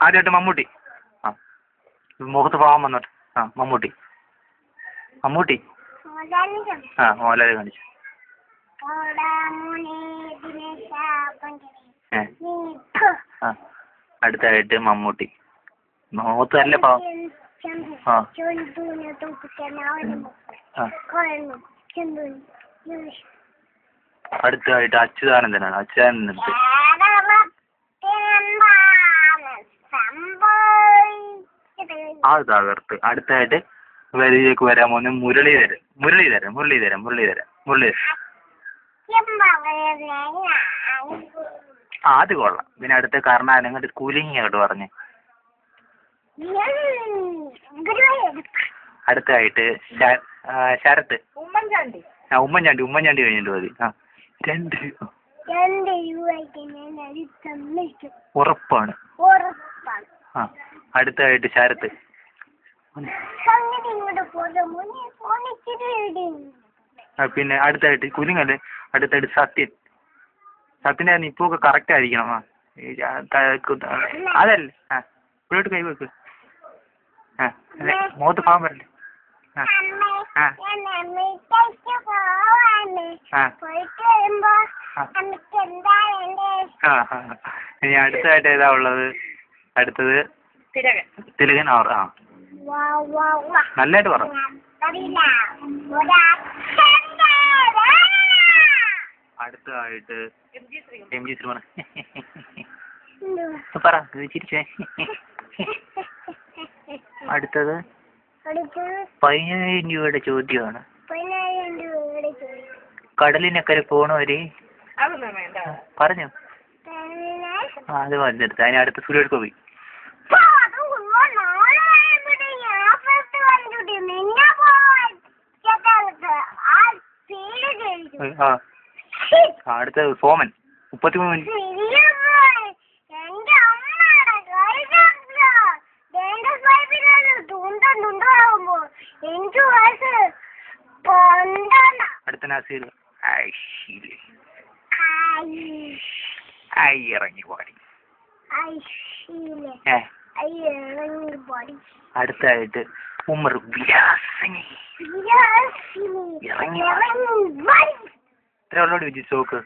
ആദ്യമായിട്ട് മമ്മൂട്ടി. ആ മുഖത്ത് പാവം വന്നിട്ട്. ആ മമ്മൂട്ടി. മമ്മൂട്ടി. ആ മോഹൻലാൽ കാണിച്ചു. ആ അടുത്തായിട്ട് മമ്മൂട്ടി. മുഖത്ത് നല്ല പാവം. ആ അടുത്തായിട്ട് അച്യുതാനന്ദനാണ്. അച്യുതാനന്ദൻ ആ തകർത്ത്. അടുത്തായിട്ട് വരിയിലേക്ക് വരാൻ പോകുന്ന മുരളീധരൻ. മുരളീധരൻ മുരളീധരൻ മുരളീധരൻ മുരളീധരൻ. ആ അത് കൊള്ളാം. പിന്നെ അടുത്ത കർണാടക അങ്ങോട്ട് കൂലിങ് അങ്ങോട്ട് പറഞ്ഞ്. അടുത്തായിട്ട് ശരത്ത്. ആ ഉമ്മൻചാണ്ടി. ഉമ്മൻചാണ്ടി കഴിഞ്ഞിട്ട് മതി. ആ 2 ഉറപ്പാണ്. ആ അടുത്തായിട്ട് ശരത്ത്. പിന്നെ അടുത്തായിട്ട് കുലിങ്ങല്ലേ. അടുത്തായിട്ട് സത്യൻ. സത്യൻ്റെ ഇപ്പൊ ഒക്കെ കറക്റ്റ് ആയിരിക്കണം. ആ അതല്ലേ. ആ ഇപ്പോഴോട്ട് കൈ വെക്ക്. ആ അതെ മുഖത്ത് പാവം വരല്ലേ. ആ ആ ആ ആ ഇനി അടുത്തായിട്ട് ഏതാ ഉള്ളത്? അടുത്തത് തിലകൻ. ആ നല്ലതായിട്ട് പറ. അടുത്തതായിട്ട് MG ശ്രീകുമാർ. പറ ചിരിച്ചേ. അടുത്തത് 10,000 രൂപയുടെ ചോദ്യമാണ്. കടലിനക്കരെ പോണവര് പറഞ്ഞു. ആ അത് വന്നെടുത്ത്. അതിന് അടുത്ത് സുരേഷ് ഗോപി. ആ അടുത്തത് സോമൻ. 33 മിനിറ്റ്. അടുത്ത നസീർ. ഇറങ്ങി പാടി. അടുത്തായിട്ട് ഉമർ വിലാസിനി. ഇറങ്ങി ഇത്ര ഉള്ളോട് വിജി സ്റ്റോക്ക്.